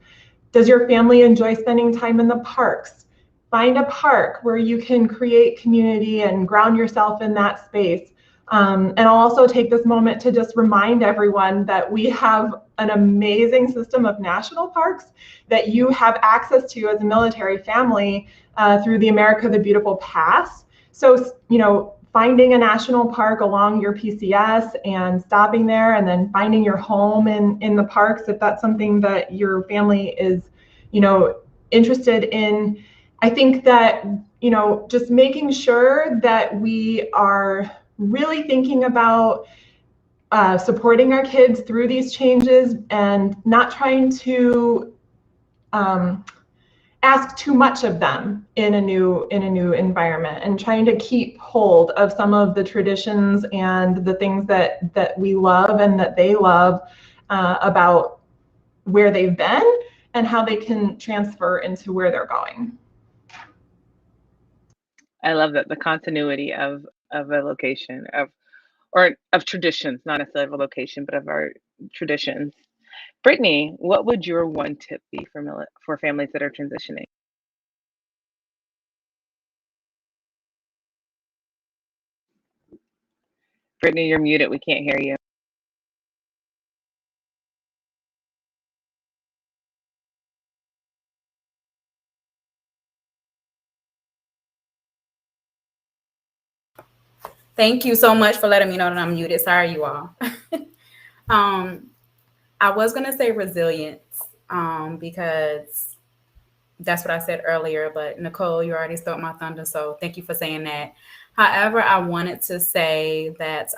Does your family enjoy spending time in the parks? Find a park where you can create community and ground yourself in that space. And I'll also take this moment to just remind everyone that we have an amazing system of national parks that you have access to as a military family through the America the Beautiful Pass. So, finding a national park along your PCS and stopping there and then finding your home in the parks, if that's something that your family is, interested in. I think that, just making sure that we are really thinking about supporting our kids through these changes and not trying to ask too much of them in a new environment, and trying to keep hold of some of the traditions and the things that we love and that they love about where they've been and how they can transfer into where they're going. I love that, the continuity of a location, of traditions, not necessarily of a location, but of our traditions. Brittany, what would your one tip be for families that are transitioning? Brittany, you're muted. We can't hear you. Thank you so much for letting me know that I'm muted. Sorry, you all. I was going to say resilience because that's what I said earlier, but Nicole, you already stole my thunder, so thank you for saying that. However, I wanted to say that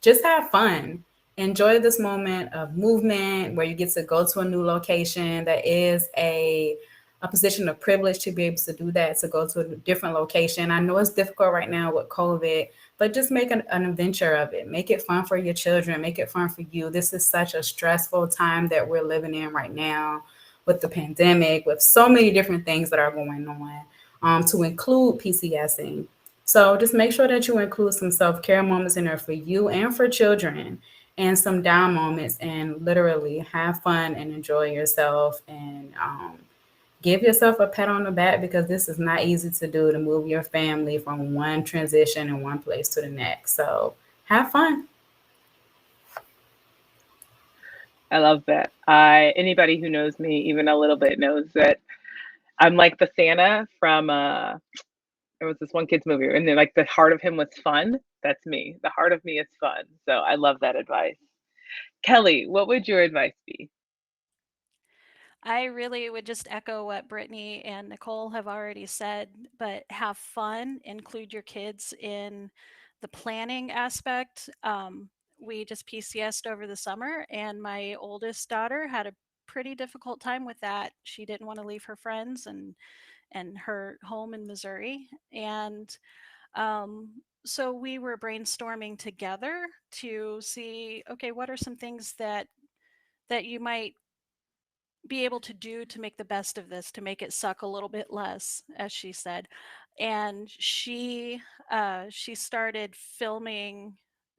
just have fun. Enjoy this moment of movement where you get to go to a new location. That is a position of privilege to be able to do that, to go to a different location. I know it's difficult right now with COVID, but just make an adventure of it. Make it fun for your children. Make it fun for you. This is such a stressful time that we're living in right now with the pandemic, with so many different things that are going on, to include PCSing. So just make sure that you include some self-care moments in there for you and for children, and some down moments, and literally have fun and enjoy yourself, and give yourself a pat on the back, because this is not easy to do, to move your family from one transition in one place to the next. So have fun. I love that. Anybody who knows me even a little bit knows that I'm like the Santa from there was this one kid's movie, and then like the heart of him was fun. That's me. The heart of me is fun. So I love that advice. Kelly, what would your advice be? I really would just echo what Brittany and Nicole have already said, but have fun, include your kids in the planning aspect. We just PCS'd over the summer, and my oldest daughter had a pretty difficult time with that. She didn't want to leave her friends and her home in Missouri. And so we were brainstorming together to see, okay, what are some things that you might be able to do to make the best of this, to make it suck a little bit less, as she said. And she started filming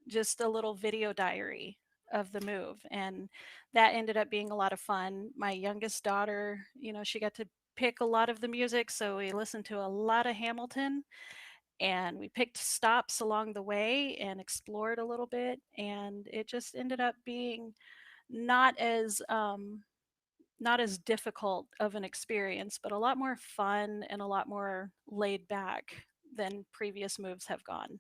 just a little video diary of the move, and that ended up being a lot of fun. My youngest daughter, she got to pick a lot of the music, so we listened to a lot of Hamilton, and we picked stops along the way and explored a little bit, and it just ended up being not as not as difficult of an experience, but a lot more fun and a lot more laid back than previous moves have gone.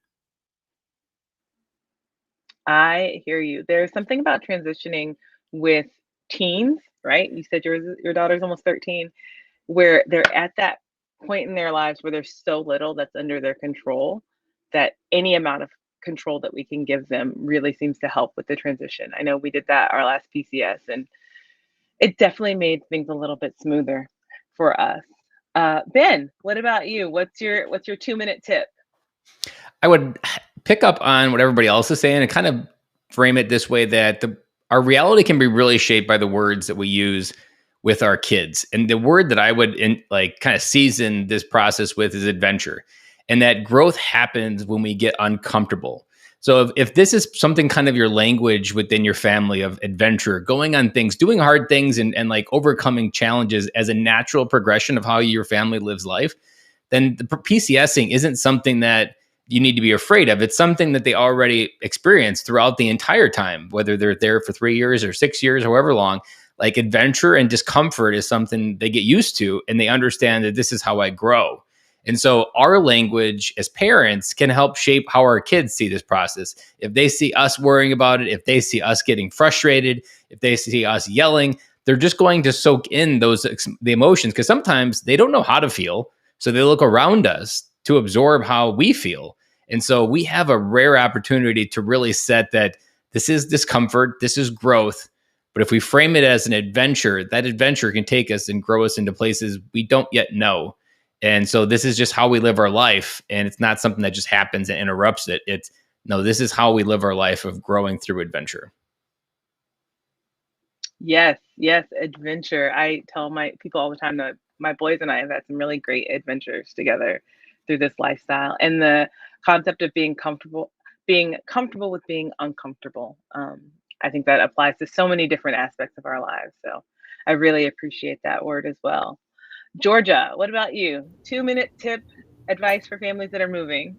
I hear you. There's something about transitioning with teens, right? You said your daughter's almost 13, where they're at that point in their lives where there's so little that's under their control that any amount of control that we can give them really seems to help with the transition. I know we did that our last PCS, and it definitely made things a little bit smoother for us. Ben, what about you? What's your 2-minute tip? I would pick up on what everybody else is saying and kind of frame it this way, that our reality can be really shaped by the words that we use with our kids. And the word that I would kind of season this process with is adventure. And that growth happens when we get uncomfortable. So if this is something kind of your language within your family of adventure, going on things, doing hard things, and like overcoming challenges as a natural progression of how your family lives life, then the PCSing isn't something that you need to be afraid of. It's something that they already experience throughout the entire time, whether they're there for 3 years or 6 years, however long. Like, adventure and discomfort is something they get used to, and they understand that this is how I grow. And so our language as parents can help shape how our kids see this process. If they see us worrying about it, if they see us getting frustrated, if they see us yelling, they're just going to soak in the emotions, because sometimes they don't know how to feel. So they look around us to absorb how we feel. And so we have a rare opportunity to really set that this is discomfort, this is growth. But if we frame it as an adventure, that adventure can take us and grow us into places we don't yet know. And so this is just how we live our life. And it's not something that just happens and interrupts it. No, this is how we live our life of growing through adventure. Yes, adventure. I tell my people all the time that my boys and I have had some really great adventures together through this lifestyle, and the concept of being comfortable with being uncomfortable. I think that applies to so many different aspects of our lives. So I really appreciate that word as well. Georgia, what about you? 2-minute tip, advice for families that are moving.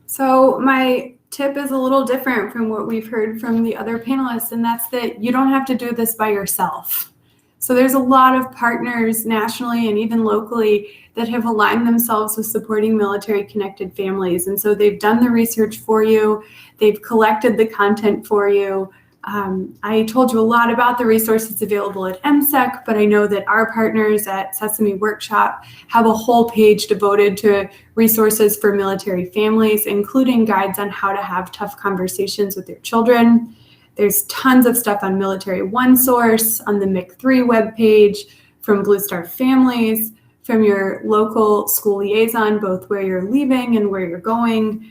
So my tip is a little different from what we've heard from the other panelists, and that's that you don't have to do this by yourself. So there's a lot of partners nationally and even locally that have aligned themselves with supporting military-connected families. And so they've done the research for you, they've collected the content for you. I told you a lot about the resources available at MSEC, but I know that our partners at Sesame Workshop have a whole page devoted to resources for military families, including guides on how to have tough conversations with your children. There's tons of stuff on Military One Source, on the MIC3 webpage, from Blue Star Families, from your local school liaison, both where you're leaving and where you're going.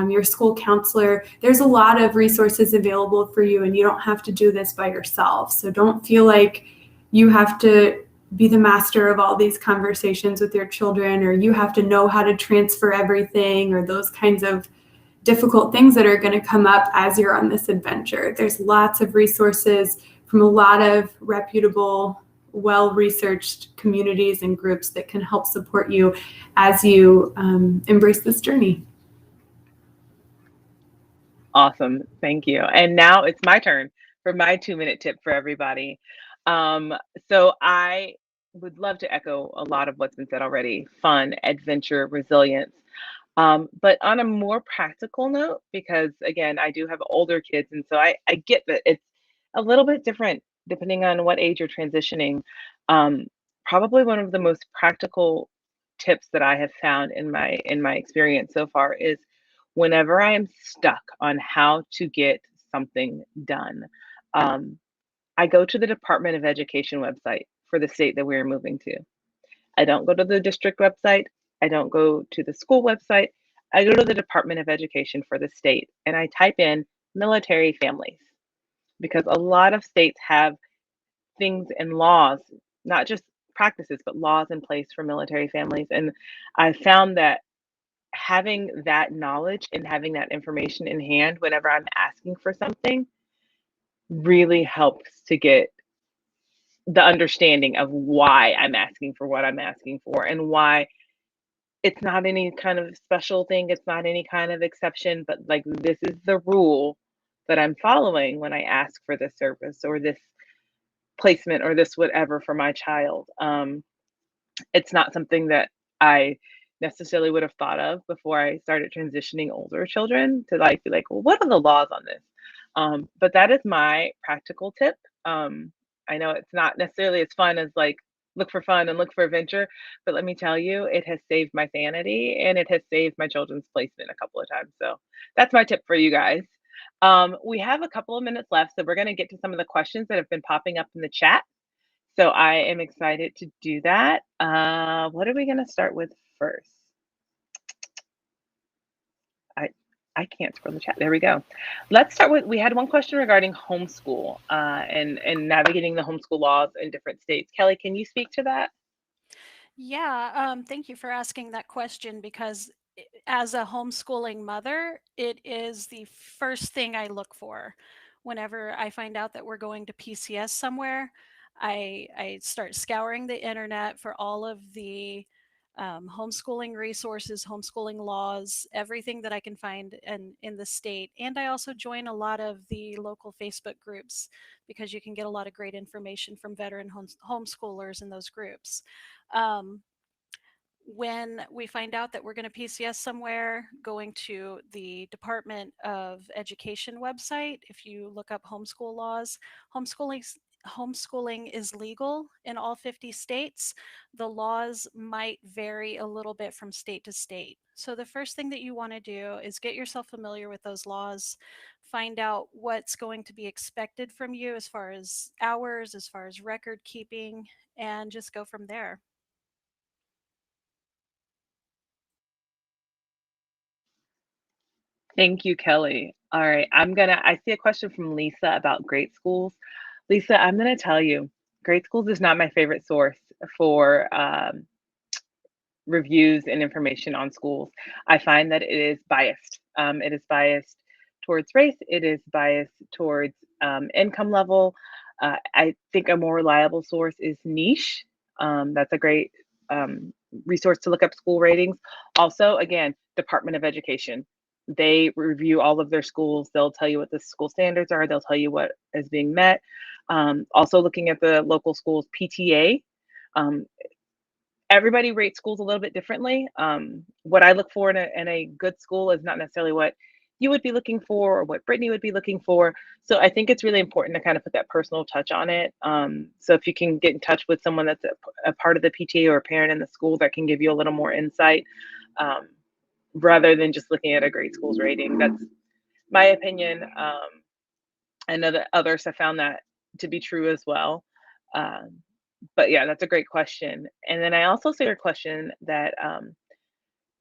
Your school counselor. There's a lot of resources available for you, and you don't have to do this by yourself. So don't feel like you have to be the master of all these conversations with your children, or you have to know how to transfer everything, or those kinds of difficult things that are going to come up as you're on this adventure. There's lots of resources from a lot of reputable, well-researched communities and groups that can help support you as you embrace this journey. Awesome. Thank you. And now it's my turn for my 2-minute tip for everybody. So I would love to echo a lot of what's been said already. Fun, adventure, resilience. But on a more practical note, because again, I do have older kids, and so I get that it's a little bit different depending on what age you're transitioning. Um, Probably one of the most practical tips that I have found in my experience so far is whenever I am stuck on how to get something done, um, I go to the Department of Education website for the state that we're moving to. I don't go to the district website. I don't go to the school website. I go to the Department of Education for the state and I type in military families because a lot of states have things and laws, not just practices, but laws in place for military families. And I found that having that knowledge and having that information in hand whenever I'm asking for something really helps to get the understanding of why I'm asking for what I'm asking for and why it's not any kind of special thing. It's not any kind of exception, but like this is the rule that I'm following when I ask for this service or this placement or this whatever for my child. It's not something that I necessarily would have thought of before I started transitioning older children to like be like, well, what are the laws on this? But that is my practical tip. I know it's not necessarily as fun as like look for fun and look for adventure, but let me tell you, it has saved my sanity and it has saved my children's placement a couple of times. So that's my tip for you guys. We have a couple of minutes left, so we're going to get to some of the questions that have been popping up in the chat. So I am excited to do that. What are we going to start with first? I can't scroll the chat. There we go. Let's start with, we had one question regarding homeschool and navigating the homeschool laws in different states. Kelly, can you speak to that? Yeah, thank you for asking that question because as a homeschooling mother, it is the first thing I look for. Whenever I find out that we're going to PCS somewhere, I start scouring the internet for all of the homeschooling resources, homeschooling laws, everything that I can find in the state. And I also join a lot of the local Facebook groups because you can get a lot of great information from veteran homeschoolers in those groups. When we find out that we're going to PCS somewhere, going to the Department of Education website, if you look up homeschool laws, homeschooling is legal in all 50 states. The laws might vary a little bit from state to state. So the first thing that you want to do is get yourself familiar with those laws, find out what's going to be expected from you as far as hours, as far as record keeping, and just go from there. Thank you, Kelly. All right, I see a question from Lisa about grade schools. Lisa, I'm gonna tell you, grade schools is not my favorite source for reviews and information on schools. I find that it is biased. It is biased towards race. It is biased towards income level. I think a more reliable source is Niche. That's a great resource to look up school ratings. Also, again, Department of Education. They review all of their schools. They'll tell you what the school standards are. They'll tell you what is being met. Also looking at the local schools PTA. Everybody rates schools a little bit differently. What I look for in a good school is not necessarily what you would be looking for or what Brittany would be looking for. So I think it's really important to kind of put that personal touch on it. So if you can get in touch with someone that's a part of the PTA or a parent in the school that can give you a little more insight, rather than just looking at a grade school's rating. That's my opinion. I know that others have found that to be true as well. But yeah, that's a great question. And then I also see your question that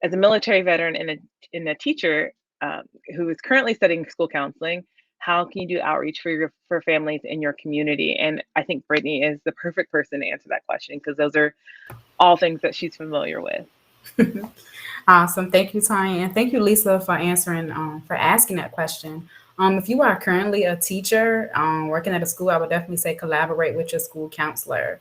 as a military veteran and a teacher who is currently studying school counseling, how can you do outreach for families in your community? And I think Brittany is the perfect person to answer that question because those are all things that she's familiar with. Awesome. Thank you, Tonya. And thank you, Lisa, for asking that question. If you are currently a teacher working at a school, I would definitely say collaborate with your school counselor.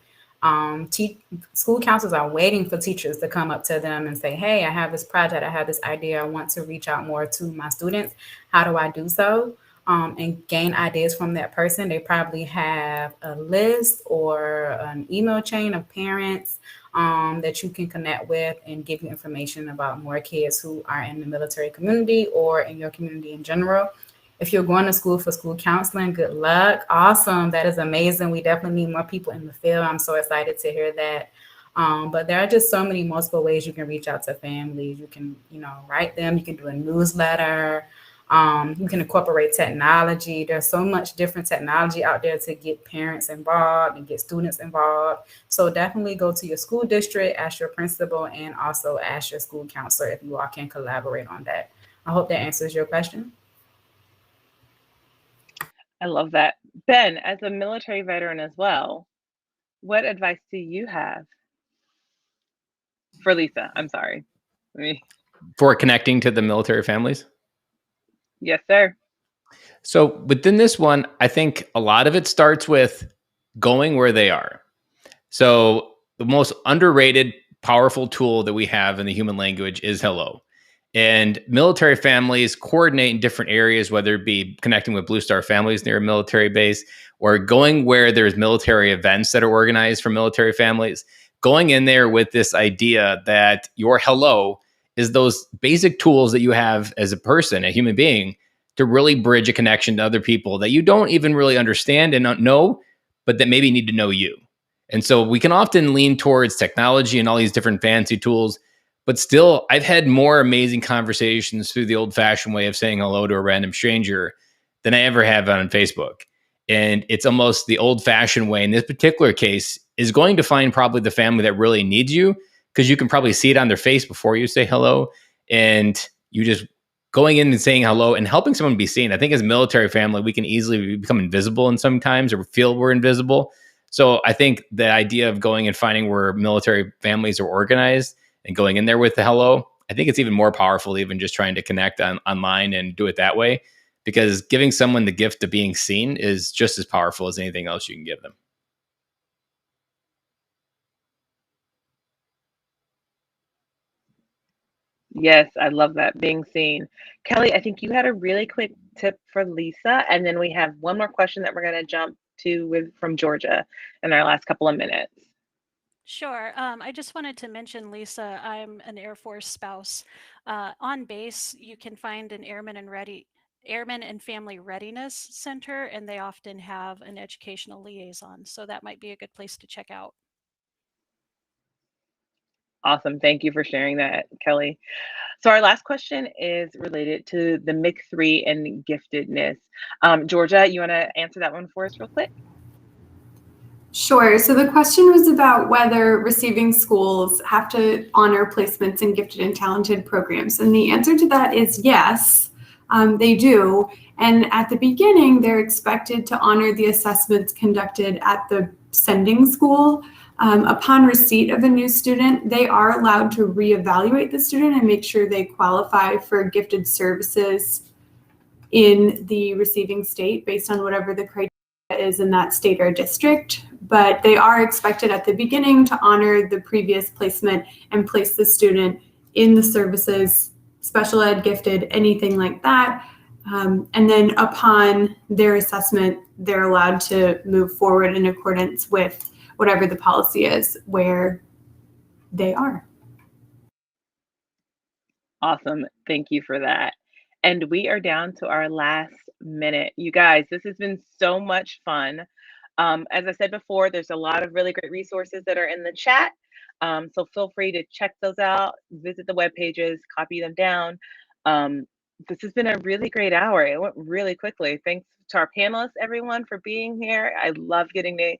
School counselors are waiting for teachers to come up to them and say, hey, I have this project, I have this idea, I want to reach out more to my students. How do I do so? And gain ideas from that person. They probably have a list or an email chain of parents that you can connect with and give you information about more kids who are in the military community or in your community in general. If you're going to school for school counseling, good luck. Awesome. That is amazing. We definitely need more people in the field. I'm so excited to hear that. But there are just so many multiple ways you can reach out to families. You can, write them. You can do a newsletter. You can incorporate technology. There's so much different technology out there to get parents involved and get students involved. So definitely go to your school district, ask your principal, and also ask your school counselor if you all can collaborate on that. I hope that answers your question. I love that. Ben, as a military veteran as well, what advice do you have for Lisa? I'm sorry. For connecting to the military families? Yes, sir. So within this one, I think a lot of it starts with going where they are. So the most underrated, powerful tool that we have in the human language is hello. And military families coordinate in different areas, whether it be connecting with Blue Star families near a military base or going where there's military events that are organized for military families, going in there with this idea that your hello is those basic tools that you have as a person, a human being, to really bridge a connection to other people that you don't even really understand and not know, but that maybe need to know you. And so we can often lean towards technology and all these different fancy tools. But still, I've had more amazing conversations through the old-fashioned way of saying hello to a random stranger than I ever have on Facebook. And it's almost the old-fashioned way in this particular case is going to find probably the family that really needs you, because you can probably see it on their face before you say hello. And you just going in and saying hello and helping someone be seen. I think as a military family, we can easily become invisible in sometimes or feel we're invisible. So I think the idea of going and finding where military families are organized and going in there with the hello, I think it's even more powerful, even just trying to connect online and do it that way, because giving someone the gift of being seen is just as powerful as anything else you can give them. Yes, I love that, being seen. Kelly, I think you had a really quick tip for Lisa, and then we have one more question that we're going to jump to from Georgia in our last couple of minutes. Sure. I just wanted to mention, Lisa, I'm an Air Force spouse. On base, you can find an Airman and Family Readiness Center, and they often have an educational liaison. So that might be a good place to check out. Awesome. Thank you for sharing that, Kelly. So our last question is related to the MIC3 and giftedness. Georgia, you want to answer that one for us real quick? Sure. So the question was about whether receiving schools have to honor placements in gifted and talented programs. And the answer to that is yes, they do. And at the beginning, they're expected to honor the assessments conducted at the sending school. Upon receipt of a new student, they are allowed to reevaluate the student and make sure they qualify for gifted services in the receiving state based on whatever the criteria is in that state or district. But they are expected at the beginning to honor the previous placement and place the student in the services, special ed, gifted, anything like that. And then upon their assessment, they're allowed to move forward in accordance with whatever the policy is where they are. Awesome. Thank you for that. And we are down to our last minute. You guys, this has been so much fun. As I said before, there's a lot of really great resources that are in the chat. So feel free to check those out, visit the web pages, copy them down. This has been a really great hour. It went really quickly. Thanks to our panelists, everyone, for being here. I love getting to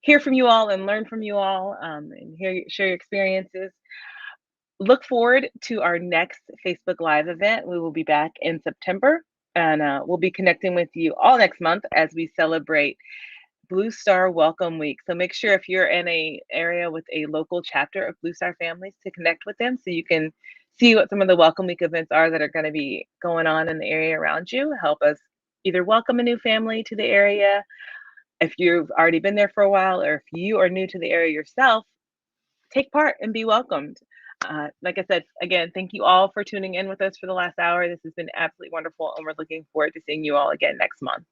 hear from you all and learn from you all, and share your experiences. Look forward to our next Facebook Live event. We will be back in September, and we'll be connecting with you all next month as we celebrate Blue Star Welcome Week. So make sure if you're in an area with a local chapter of Blue Star Families to connect with them so you can see what some of the Welcome Week events are that are going to be going on in the area around you. Help us either welcome a new family to the area, if you've already been there for a while, or if you are new to the area yourself, take part and be welcomed. Like I said, again, thank you all for tuning in with us for the last hour. This has been absolutely wonderful, and we're looking forward to seeing you all again next month.